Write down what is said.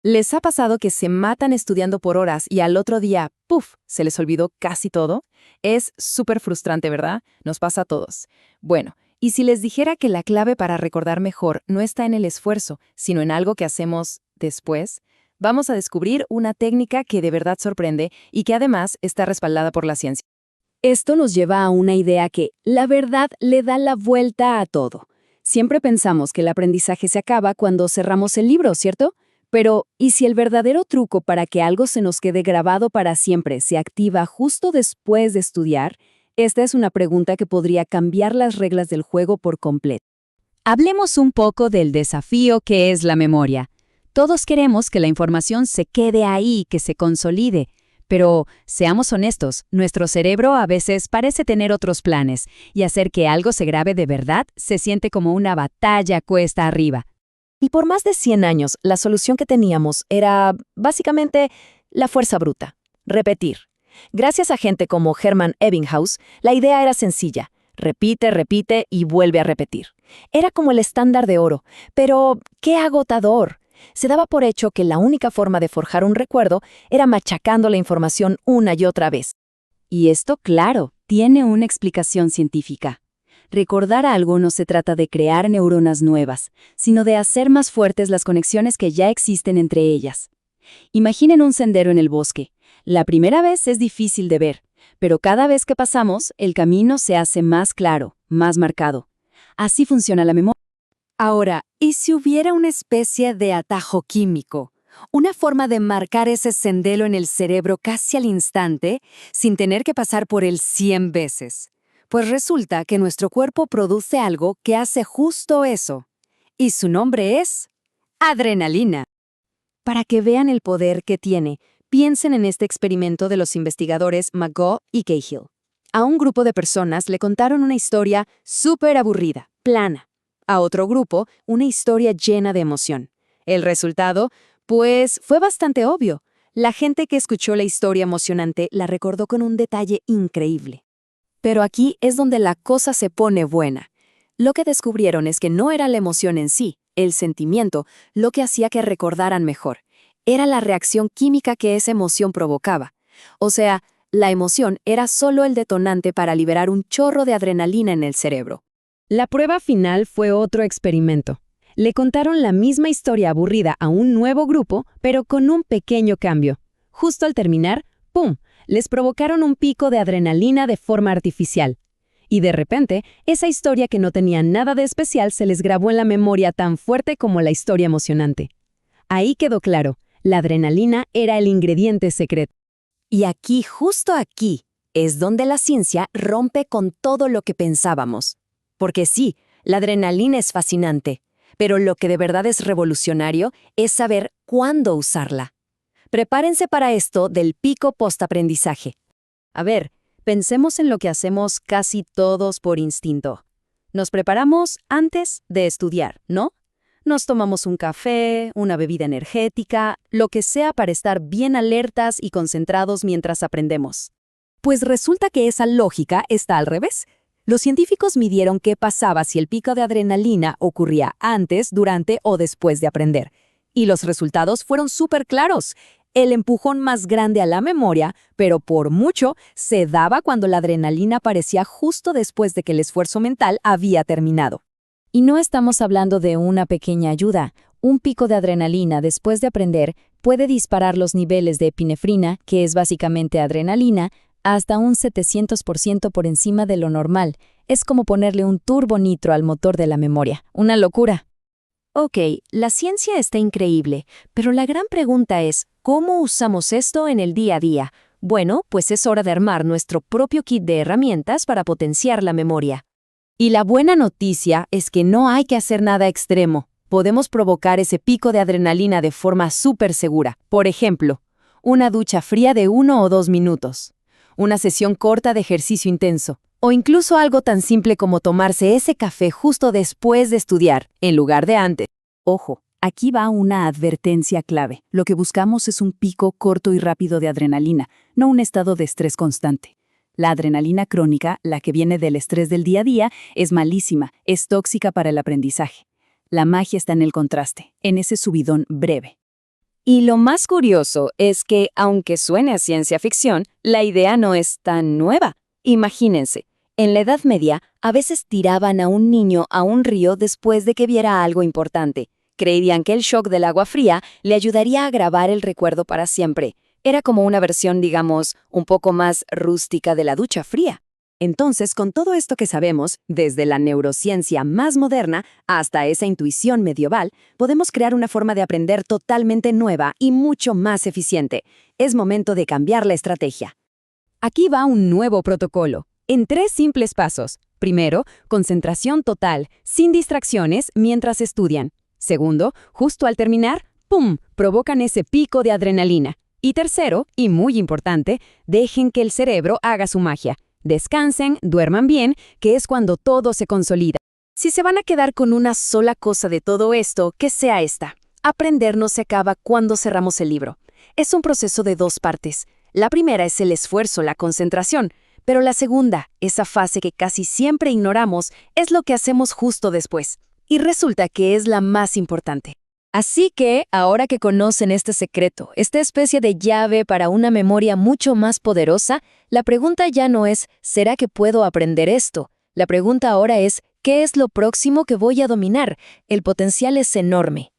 ¿Les ha pasado que se matan estudiando por horas y al otro día, ¡puf!, se les olvidó casi todo? Es súper frustrante, ¿verdad? Nos pasa a todos. Bueno, y si les dijera que la clave para recordar mejor no está en el esfuerzo, sino en algo que hacemos después, vamos a descubrir una técnica que de verdad sorprende y que además está respaldada por la ciencia. Esto nos lleva a una idea que, la verdad, le da la vuelta a todo. Siempre pensamos que el aprendizaje se acaba cuando cerramos el libro, ¿cierto? Pero, ¿y si el verdadero truco para que algo se nos quede grabado para siempre se activa justo después de estudiar? Esta es una pregunta que podría cambiar las reglas del juego por completo. Hablemos un poco del desafío que es la memoria. Todos queremos que la información se quede ahí, que se consolide. Pero, seamos honestos, nuestro cerebro a veces parece tener otros planes, y hacer que algo se grabe de verdad se siente como una batalla cuesta arriba. Y por más de 100 años, la solución que teníamos era, básicamente, la fuerza bruta: repetir. Gracias a gente como Hermann Ebbinghaus, la idea era sencilla: repite, repite y vuelve a repetir. Era como el estándar de oro, pero ¡qué agotador! Se daba por hecho que la única forma de forjar un recuerdo era machacando la información una y otra vez. Y esto, claro, tiene una explicación científica. Recordar algo no se trata de crear neuronas nuevas, sino de hacer más fuertes las conexiones que ya existen entre ellas. Imaginen un sendero en el bosque. La primera vez es difícil de ver, pero cada vez que pasamos, el camino se hace más claro, más marcado. Así funciona la memoria. Ahora, ¿y si hubiera una especie de atajo químico? Una forma de marcar ese sendero en el cerebro casi al instante, sin tener que pasar por él 100 veces. Pues resulta que nuestro cuerpo produce algo que hace justo eso. Y su nombre es adrenalina. Para que vean el poder que tiene, piensen en este experimento de los investigadores McGaugh y Cahill. A un grupo de personas le contaron una historia súper aburrida, plana. A otro grupo, una historia llena de emoción. El resultado, pues, fue bastante obvio. La gente que escuchó la historia emocionante la recordó con un detalle increíble. Pero aquí es donde la cosa se pone buena. Lo que descubrieron es que no era la emoción en sí, el sentimiento, lo que hacía que recordaran mejor. Era la reacción química que esa emoción provocaba. O sea, la emoción era solo el detonante para liberar un chorro de adrenalina en el cerebro. La prueba final fue otro experimento. Le contaron la misma historia aburrida a un nuevo grupo, pero con un pequeño cambio. Justo al terminar, ¡pum!, les provocaron un pico de adrenalina de forma artificial. Y de repente, esa historia que no tenía nada de especial se les grabó en la memoria tan fuerte como la historia emocionante. Ahí quedó claro, la adrenalina era el ingrediente secreto. Y aquí, justo aquí, es donde la ciencia rompe con todo lo que pensábamos. Porque sí, la adrenalina es fascinante, pero lo que de verdad es revolucionario es saber cuándo usarla. Prepárense para esto del pico postaprendizaje. A ver, pensemos en lo que hacemos casi todos por instinto. Nos preparamos antes de estudiar, ¿no? Nos tomamos un café, una bebida energética, lo que sea para estar bien alertas y concentrados mientras aprendemos. Pues resulta que esa lógica está al revés. Los científicos midieron qué pasaba si el pico de adrenalina ocurría antes, durante o después de aprender. Y los resultados fueron súper claros. El empujón más grande a la memoria, pero por mucho, se daba cuando la adrenalina aparecía justo después de que el esfuerzo mental había terminado. Y no estamos hablando de una pequeña ayuda. Un pico de adrenalina después de aprender puede disparar los niveles de epinefrina, que es básicamente adrenalina, hasta un 700% por encima de lo normal. Es como ponerle un turbo nitro al motor de la memoria. Una locura. Ok, la ciencia está increíble, pero la gran pregunta es, ¿cómo usamos esto en el día a día? Bueno, pues es hora de armar nuestro propio kit de herramientas para potenciar la memoria. Y la buena noticia es que no hay que hacer nada extremo. Podemos provocar ese pico de adrenalina de forma súper segura. Por ejemplo, una ducha fría de 1 o 2 minutos. Una sesión corta de ejercicio intenso, o incluso algo tan simple como tomarse ese café justo después de estudiar, en lugar de antes. Ojo, aquí va una advertencia clave. Lo que buscamos es un pico corto y rápido de adrenalina, no un estado de estrés constante. La adrenalina crónica, la que viene del estrés del día a día, es malísima, es tóxica para el aprendizaje. La magia está en el contraste, en ese subidón breve. Y lo más curioso es que, aunque suene a ciencia ficción, la idea no es tan nueva. Imagínense, en la Edad Media, a veces tiraban a un niño a un río después de que viera algo importante. Creían que el shock del agua fría le ayudaría a grabar el recuerdo para siempre. Era como una versión, digamos, un poco más rústica de la ducha fría. Entonces, con todo esto que sabemos, desde la neurociencia más moderna hasta esa intuición medieval, podemos crear una forma de aprender totalmente nueva y mucho más eficiente. Es momento de cambiar la estrategia. Aquí va un nuevo protocolo, en 3 simples pasos. Primero, concentración total, sin distracciones mientras estudian. Segundo, justo al terminar, ¡pum!, provocan ese pico de adrenalina. Y tercero, y muy importante, dejen que el cerebro haga su magia. Descansen, duerman bien, que es cuando todo se consolida. Si se van a quedar con una sola cosa de todo esto, que sea esta. Aprender no se acaba cuando cerramos el libro. Es un proceso de 2 partes. La primera es el esfuerzo, la concentración, pero la segunda, esa fase que casi siempre ignoramos, es lo que hacemos justo después. Y resulta que es la más importante. Así que, ahora que conocen este secreto, esta especie de llave para una memoria mucho más poderosa, la pregunta ya no es ¿será que puedo aprender esto? La pregunta ahora es ¿qué es lo próximo que voy a dominar? El potencial es enorme.